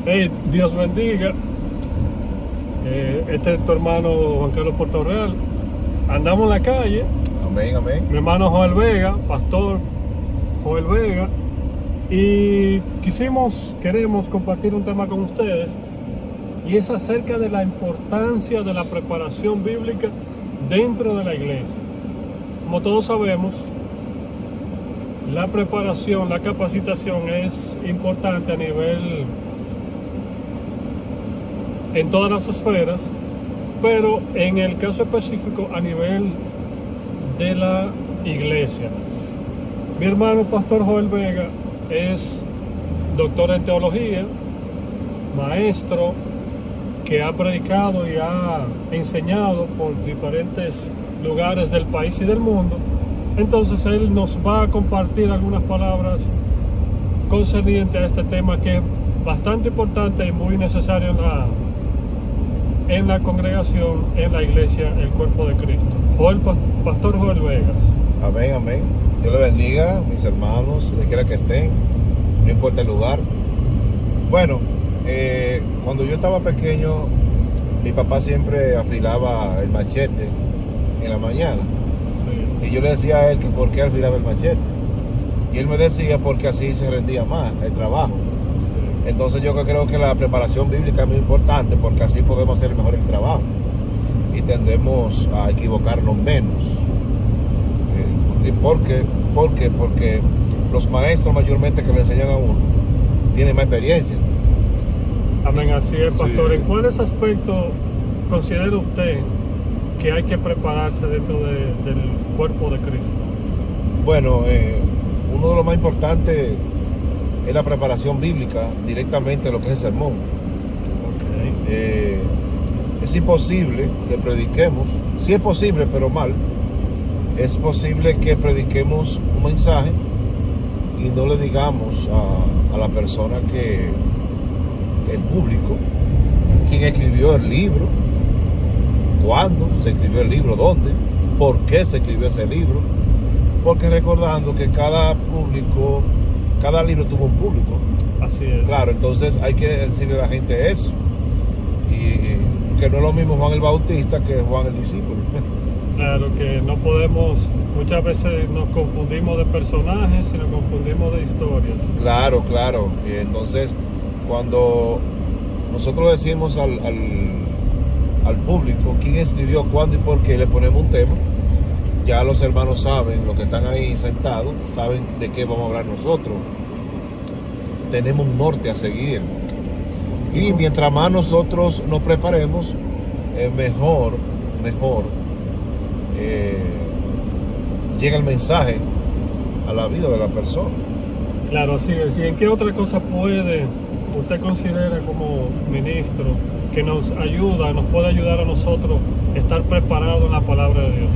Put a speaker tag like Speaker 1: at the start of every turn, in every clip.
Speaker 1: Hey, Dios bendiga. Este es tu hermano Juan Carlos Portorreal. Andamos en la calle.
Speaker 2: Amén, amén.
Speaker 1: Mi hermano Joel Vega, pastor Joel Vega. Y queremos compartir un tema con ustedes. Y es acerca de la importancia de la preparación bíblica dentro de la iglesia. Como todos sabemos, la preparación, la capacitación es importante a nivel en todas las esferas, pero en el caso específico a nivel de la iglesia. Mi hermano pastor Joel Vega es doctor en teología, maestro que ha predicado y ha enseñado por diferentes lugares del país y del mundo. Entonces él nos va a compartir algunas palabras concernientes a este tema que es bastante importante y muy necesario en la congregación, en la iglesia, el cuerpo de Cristo. Pastor Joel Vegas.
Speaker 2: Amén, amén. Dios le bendiga, mis hermanos, donde quiera que estén, no importa el lugar. Bueno, cuando yo estaba pequeño, mi papá siempre afilaba el machete en la mañana.
Speaker 1: Sí.
Speaker 2: Y yo le decía a él que por qué afilaba el machete. Y él me decía porque así se rendía más el trabajo.
Speaker 1: Sí.
Speaker 2: Entonces yo creo que la preparación bíblica es muy importante porque así podemos hacer mejor el trabajo y tendemos a equivocarnos menos. ¿Y por qué? Porque los maestros mayormente que le enseñan a uno tienen más experiencia.
Speaker 1: Amén, así es, pastor.
Speaker 2: Sí.
Speaker 1: ¿En cuáles aspectos considera usted que hay que prepararse dentro del cuerpo de Cristo?
Speaker 2: Bueno, uno de los más importantes es la preparación bíblica directamente de lo que es el sermón.
Speaker 1: Okay.
Speaker 2: Es imposible que prediquemos, sí es posible, pero mal. Es posible que prediquemos un mensaje y no le digamos a la persona que el público, quién escribió el libro, cuándo se escribió el libro, dónde, por qué se escribió ese libro, porque recordando que cada libro tuvo un público.
Speaker 1: Así es.
Speaker 2: Claro, entonces hay que decirle a la gente eso. Y que no es lo mismo Juan el Bautista que Juan el discípulo.
Speaker 1: Claro que no podemos, muchas veces nos confundimos de personajes y nos confundimos de historias.
Speaker 2: Claro, claro. Y entonces, cuando nosotros decimos al público quién escribió, cuándo y por qué, le ponemos un tema, ya los hermanos saben, los que están ahí sentados, saben de qué vamos a hablar nosotros. Tenemos un norte a seguir. Y mientras más nosotros nos preparemos, mejor llega el mensaje a la vida de la persona.
Speaker 1: Claro, así es. ¿Y en qué otra cosa usted considera como ministro que nos puede ayudar a nosotros a estar preparados en la palabra de Dios?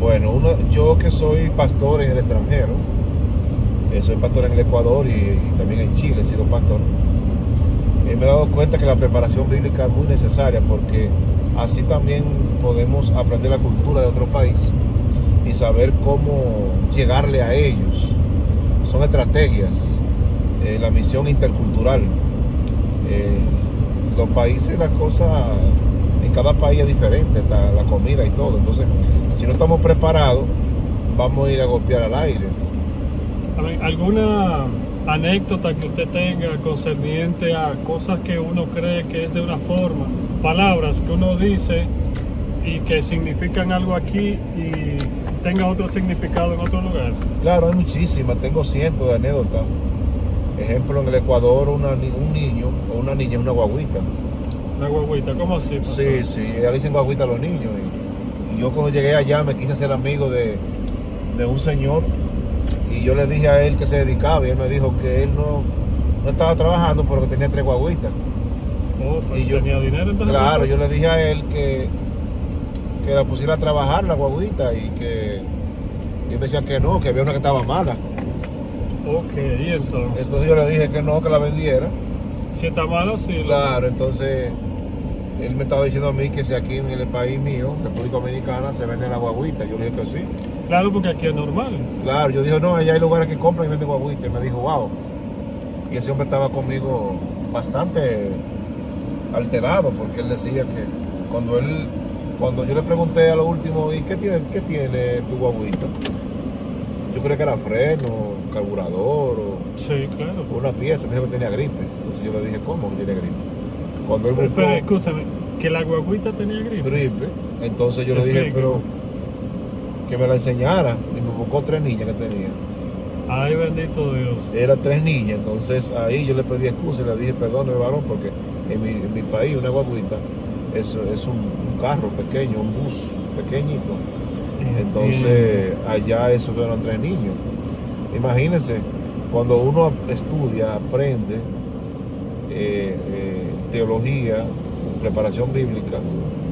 Speaker 2: Bueno, yo que soy pastor en el extranjero, soy pastor en el Ecuador y también en Chile he sido pastor, me he dado cuenta que la preparación bíblica es muy necesaria porque así también podemos aprender la cultura de otro país y saber cómo llegarle a ellos. Son estrategias, la misión intercultural. Los países, las cosas, en cada país es diferente, la comida y todo. Entonces, si no estamos preparados, vamos a ir a golpear al aire.
Speaker 1: ¿Alguna anécdota que usted tenga concerniente a cosas que uno cree que es de una forma, palabras que uno dice y que significan algo aquí y tenga otro significado en otro lugar?
Speaker 2: Claro, hay muchísimas, tengo cientos de anécdotas. Ejemplo, en el Ecuador un niño o una niña es una guaguita.
Speaker 1: Una guaguita, ¿cómo así, pastor?
Speaker 2: Sí, ella le dicen guaguita a los niños. Y yo cuando llegué allá me quise hacer amigo de un señor y yo le dije a él que se dedicaba y él me dijo que él no estaba trabajando pero que tenía 3 guaguitas.
Speaker 1: Oh, pues
Speaker 2: Y yo,
Speaker 1: tenía dinero entonces.
Speaker 2: claro, yo le dije a él que la pusiera a trabajar la guaguita y él me decía que no, que había una que estaba mala.
Speaker 1: Ok, y entonces
Speaker 2: yo le dije que no, que la vendiera.
Speaker 1: si está malo, sí.
Speaker 2: Claro, entonces él me estaba diciendo a mí que si aquí en el país mío, República Dominicana, se vende la guaguita. Yo le dije que sí.
Speaker 1: Claro, porque aquí es normal.
Speaker 2: Claro, yo dije, no, allá hay lugares que compran y venden guaguita. Y me dijo, wow. Y ese hombre estaba conmigo bastante alterado, porque él decía que cuando yo le pregunté a lo último, ¿y qué tiene tu guaguita? Yo creía que era freno, carburador
Speaker 1: Sí, claro.
Speaker 2: o una pieza. Me dijo que tenía gripe. Entonces yo le dije, ¿cómo que tiene gripe? Cuando él buscó
Speaker 1: Pero escúchame, que la guaguita tenía gripe.
Speaker 2: entonces yo le dije,
Speaker 1: Explica.
Speaker 2: pero que me la enseñara. Y me buscó 3 niñas que tenía.
Speaker 1: Ay, bendito Dios.
Speaker 2: Eran 3 niñas, entonces ahí yo le pedí excusa y le dije, perdone varón, porque en mi país una guaguita es un carro pequeño, un bus pequeñito. Entonces allá esos eran 3 niños. Imagínense, cuando uno estudia, aprende teología, preparación bíblica,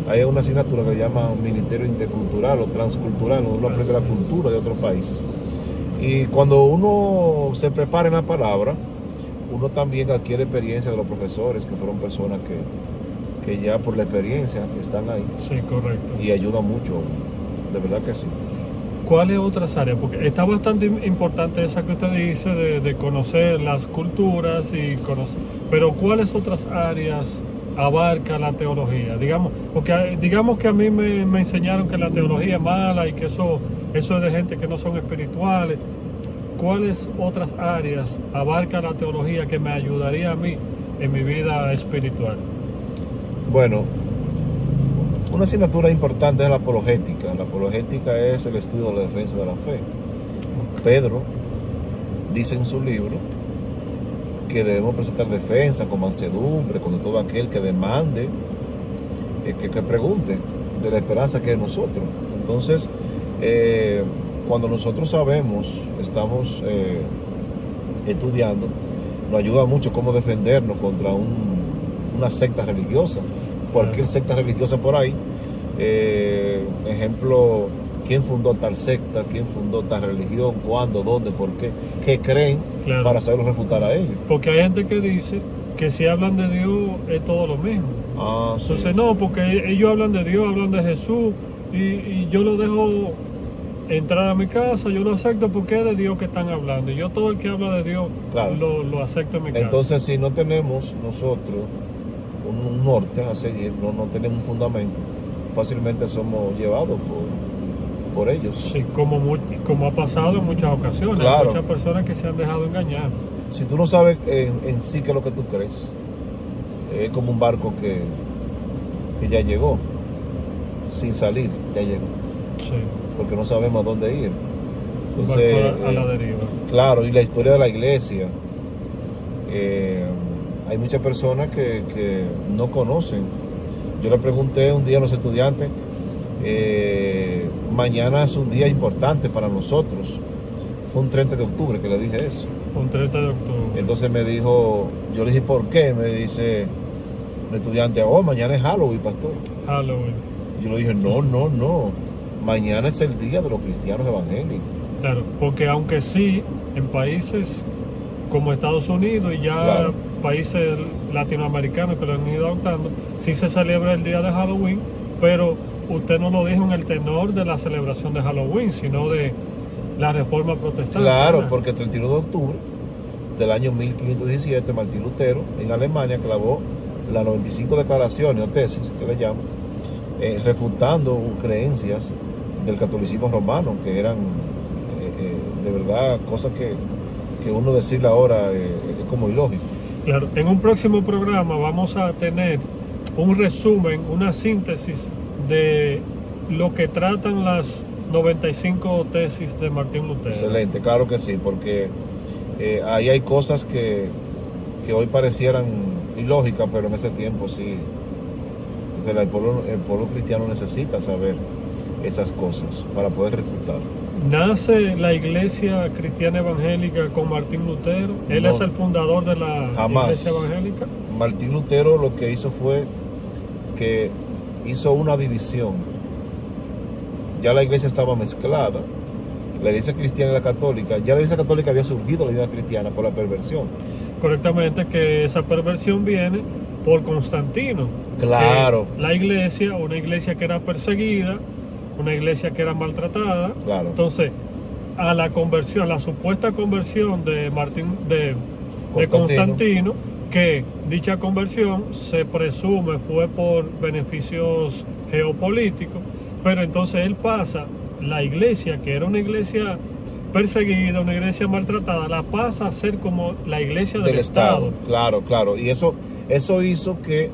Speaker 2: hay una asignatura que se llama Ministerio Intercultural o Transcultural, donde uno aprende la cultura de otro país. Y cuando uno se prepara en la palabra, uno también adquiere experiencia de los profesores, que fueron personas que ya por la experiencia están ahí
Speaker 1: Sí, correcto.
Speaker 2: y ayudan mucho, de verdad que sí.
Speaker 1: ¿Cuáles otras áreas? Porque está bastante importante esa que usted dice de conocer las culturas y conocer, pero ¿cuáles otras áreas abarca la teología? Digamos que a mí me enseñaron que la teología es mala y que eso es de gente que no son espirituales. ¿Cuáles otras áreas abarca la teología que me ayudaría a mí en mi vida espiritual?
Speaker 2: Bueno, una asignatura importante es la apologética. La apologética es el estudio de la defensa de la fe. Pedro dice en su libro que debemos presentar defensa con mansedumbre, con todo aquel que demande, que pregunte de la esperanza que es nosotros. Entonces, cuando nosotros estamos estudiando, nos ayuda mucho cómo defendernos contra una secta religiosa, cualquier secta religiosa por ahí. Ejemplo, quién fundó tal secta, quién fundó tal religión, cuándo, dónde, por qué creen,
Speaker 1: Claro.
Speaker 2: para saberlo refutar a ellos.
Speaker 1: Porque hay gente que dice que si hablan de Dios es todo lo mismo.
Speaker 2: Sí,
Speaker 1: Entonces
Speaker 2: sí.
Speaker 1: no, porque ellos hablan de Dios, hablan de Jesús y yo lo dejo entrar a mi casa, yo lo acepto porque es de Dios que están hablando. Y yo todo el que habla de Dios
Speaker 2: Claro.
Speaker 1: lo acepto en mi casa.
Speaker 2: Entonces, si no tenemos nosotros un norte a seguir, no tenemos un fundamento, fácilmente somos llevados por ellos.
Speaker 1: Sí, como ha pasado en muchas ocasiones,
Speaker 2: Claro.
Speaker 1: hay muchas personas que se han dejado engañar.
Speaker 2: Si tú no sabes en sí qué es lo que tú crees, es como un barco que ya llegó, sin salir, ya llegó,
Speaker 1: Sí,
Speaker 2: porque no sabemos a dónde ir.
Speaker 1: un
Speaker 2: Entonces,
Speaker 1: barco a la deriva.
Speaker 2: claro, y la historia de la iglesia, hay muchas personas que no conocen. Yo le pregunté un día a los estudiantes, mañana es un día importante para nosotros. Fue un 30 de octubre que le dije eso.
Speaker 1: Un 30 de octubre.
Speaker 2: Entonces me dijo, yo le dije, ¿por qué? Me dice un estudiante, mañana es Halloween, pastor.
Speaker 1: Halloween.
Speaker 2: Yo le dije, no. Mañana es el día de los cristianos evangélicos.
Speaker 1: Claro, porque aunque sí, en países como Estados Unidos y ya
Speaker 2: Claro.
Speaker 1: países latinoamericanos que lo han ido adoptando, sí se celebra el día de Halloween, pero usted no lo dijo en el tenor de la celebración de Halloween, sino de la Reforma Protestante.
Speaker 2: Claro,
Speaker 1: ¿verdad?
Speaker 2: porque el 31 de octubre del año 1517, Martín Lutero en Alemania clavó las 95 declaraciones o tesis, que le llaman, refutando creencias del catolicismo romano, que eran de verdad cosas que uno decirle ahora es como ilógico.
Speaker 1: Claro, en un próximo programa vamos a tener un resumen, una síntesis de lo que tratan las 95 tesis de Martín Lutero.
Speaker 2: Excelente, claro que sí, porque ahí hay cosas que hoy parecieran ilógicas, pero en ese tiempo sí. Entonces el pueblo cristiano necesita saber esas cosas para poder refutar.
Speaker 1: ¿Nace la iglesia cristiana evangélica con Martín Lutero? ¿Él
Speaker 2: No.
Speaker 1: es el fundador de la
Speaker 2: Jamás.
Speaker 1: iglesia evangélica?
Speaker 2: Martín Lutero lo que hizo fue que hizo una división. Ya la iglesia estaba mezclada, la iglesia cristiana y la católica. Ya la iglesia católica había surgido la iglesia cristiana por la perversión.
Speaker 1: Correctamente, que esa perversión viene por Constantino.
Speaker 2: Claro.
Speaker 1: Que la iglesia, una iglesia que era perseguida, una iglesia que era maltratada.
Speaker 2: Claro.
Speaker 1: Entonces, a la conversión, la supuesta conversión de Constantino, que dicha conversión se presume fue por beneficios geopolíticos, pero entonces él pasa la iglesia, que era una iglesia perseguida, una iglesia maltratada, la pasa a ser como la iglesia del Estado.
Speaker 2: Claro, claro. Y eso hizo que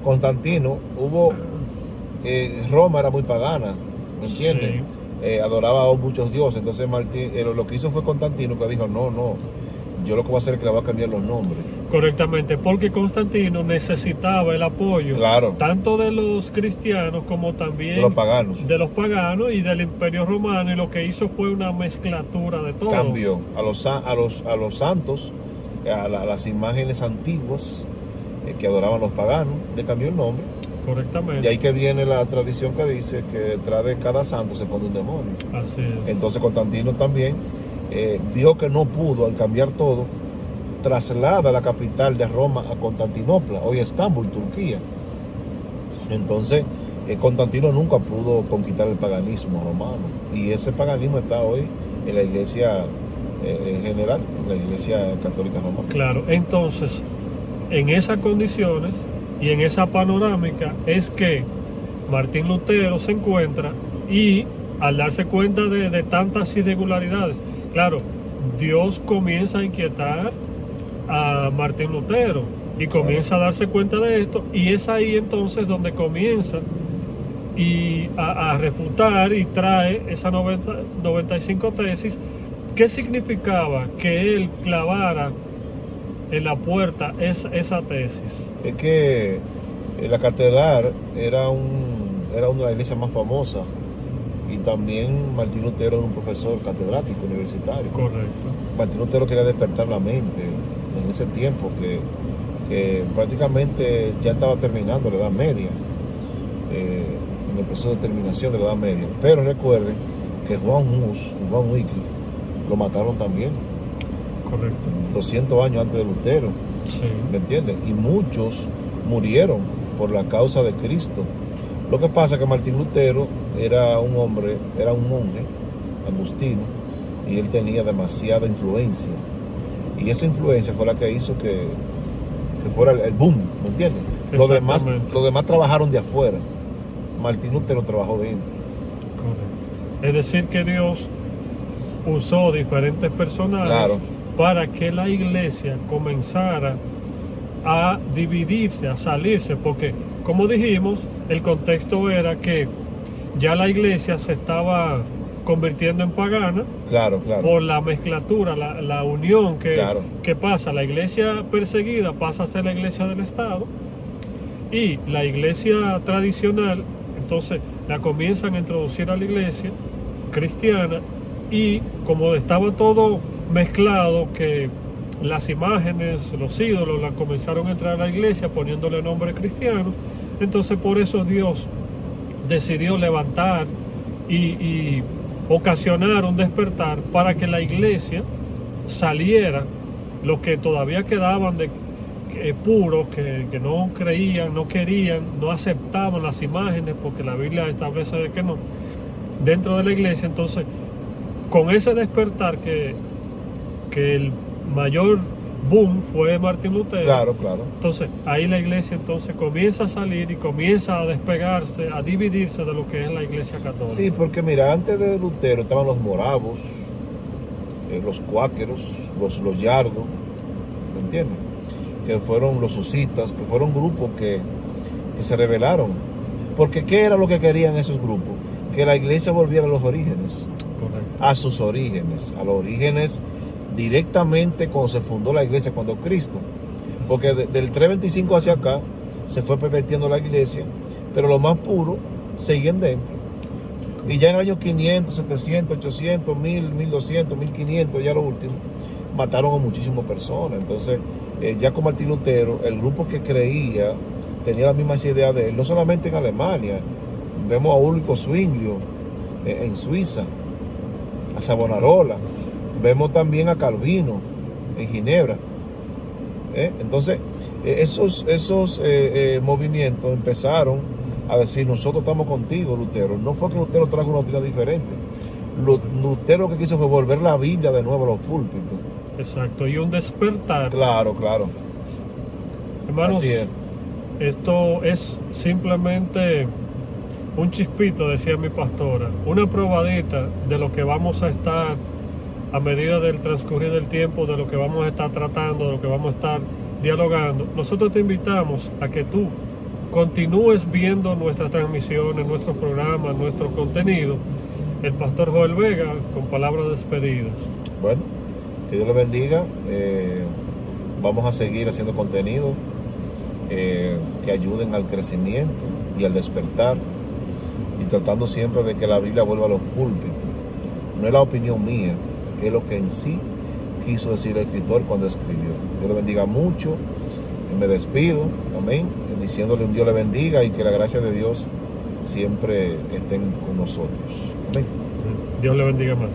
Speaker 2: Constantino, Roma era muy pagana, ¿me entiendes?
Speaker 1: Sí.
Speaker 2: Adoraba a muchos dioses. Entonces lo que hizo fue Constantino, que dijo, no, yo lo que voy a hacer es que le voy a cambiar los nombres.
Speaker 1: Correctamente, porque Constantino necesitaba el apoyo,
Speaker 2: claro,
Speaker 1: tanto de los cristianos como también
Speaker 2: de los paganos
Speaker 1: y del Imperio Romano, y lo que hizo fue una mezclatura de todo.
Speaker 2: Cambió a los santos, a las imágenes antiguas que adoraban los paganos, le cambió el nombre.
Speaker 1: Correctamente.
Speaker 2: Y ahí que viene la tradición que dice que detrás de cada santo se pone un demonio.
Speaker 1: Así es.
Speaker 2: Entonces Constantino también vio que no pudo, al cambiar todo, traslada la capital de Roma a Constantinopla, hoy Estambul, Turquía. Entonces Constantino nunca pudo conquistar el paganismo romano, y ese paganismo está hoy en la iglesia en general, la iglesia católica romana.
Speaker 1: Claro, entonces en esas condiciones y en esa panorámica es que Martín Lutero se encuentra, y al darse cuenta de tantas irregularidades, claro, Dios comienza a inquietar a Martín Lutero y comienza a darse cuenta de esto, y es ahí entonces donde comienza a refutar y trae esas 95 tesis. ¿Qué significaba que él clavara en la puerta esa tesis?
Speaker 2: Es que la catedral era una de las iglesias más famosas, y también Martín Lutero era un profesor catedrático universitario.
Speaker 1: Correcto.
Speaker 2: Martín Lutero quería despertar la mente en ese tiempo que prácticamente ya estaba terminando la Edad Media, en el proceso de terminación de la Edad Media. Pero recuerden que Juan Hus y Juan Wycliffe lo mataron también.
Speaker 1: Correcto.
Speaker 2: 200 años antes de Lutero.
Speaker 1: Sí.
Speaker 2: ¿Me entiendes? Y muchos murieron por la causa de Cristo. Lo que pasa es que Martín Lutero era un monje agustino, y él tenía demasiada influencia. Y esa influencia fue la que hizo que fuera el boom, ¿me entiendes? Los demás trabajaron de afuera. Martín Lutero trabajó dentro.
Speaker 1: Correcto. Es decir, que Dios usó diferentes personajes,
Speaker 2: claro,
Speaker 1: para que la iglesia comenzara a dividirse, a salirse, porque, como dijimos, el contexto era que ya la iglesia se estaba convirtiendo en pagana.
Speaker 2: Claro.
Speaker 1: Por la mezclatura, la unión
Speaker 2: claro,
Speaker 1: que pasa. La iglesia perseguida pasa a ser la iglesia del Estado, y la iglesia tradicional entonces la comienzan a introducir a la iglesia cristiana, y como estaba todo mezclado, que las imágenes, los ídolos, la comenzaron a entrar a la iglesia poniéndole nombre cristiano. Entonces por eso Dios decidió levantar y ocasionar un despertar para que la iglesia saliera, los que todavía quedaban puros, que no creían, no querían, no aceptaban las imágenes, porque la Biblia establece de que no, dentro de la iglesia. Entonces, con ese despertar que el mayor boom fue Martín Lutero.
Speaker 2: Claro.
Speaker 1: Entonces, ahí la iglesia entonces comienza a salir y comienza a despegarse, a dividirse de lo que es la iglesia católica.
Speaker 2: Sí, porque mira, antes de Lutero estaban los moravos, los cuáqueros, los yardos, ¿me entiendes? Que fueron los husitas, que fueron grupos que se rebelaron. Porque ¿qué era lo que querían esos grupos? Que la iglesia volviera a los orígenes.
Speaker 1: Correcto.
Speaker 2: A sus orígenes, a los orígenes directamente cuando se fundó la iglesia, cuando Cristo. Porque del 325 hacia acá se fue pervirtiendo la iglesia, pero los más puros seguían dentro. Y ya en el año 500, 700, 800, 1000, 1200, 1500, ya lo último, mataron a muchísimas personas. Entonces, ya con Martín Lutero, el grupo que creía tenía las mismas ideas de él, no solamente en Alemania. Vemos a Ulrico Zwinglio en Suiza, a Savonarola, vemos también a Calvino en Ginebra. Entonces, esos movimientos empezaron a decir: nosotros estamos contigo, Lutero. No fue que Lutero trajo una doctrina diferente. Lutero lo que quiso fue volver la Biblia de nuevo a los púlpitos.
Speaker 1: Exacto, y un despertar.
Speaker 2: Claro, claro.
Speaker 1: Hermanos,
Speaker 2: Así es.
Speaker 1: esto es simplemente un chispito, decía mi pastora, una probadita de lo que vamos a estar a medida del transcurrir del tiempo, de lo que vamos a estar tratando, de lo que vamos a estar dialogando. Nosotros te invitamos a que tú continúes viendo nuestras transmisiones, nuestros programas, nuestro contenido. El pastor Joel Vega con palabras despedidas.
Speaker 2: Bueno, que Dios le bendiga. Vamos a seguir haciendo contenido que ayuden al crecimiento y al despertar, y tratando siempre de que la Biblia vuelva a los púlpitos. No es la opinión mía, es lo que en sí quiso decir el escritor cuando escribió. Dios le bendiga mucho. Me despido, amén, diciéndole un Dios le bendiga y que la gracia de Dios siempre estén con nosotros. Amén.
Speaker 1: Dios le bendiga más.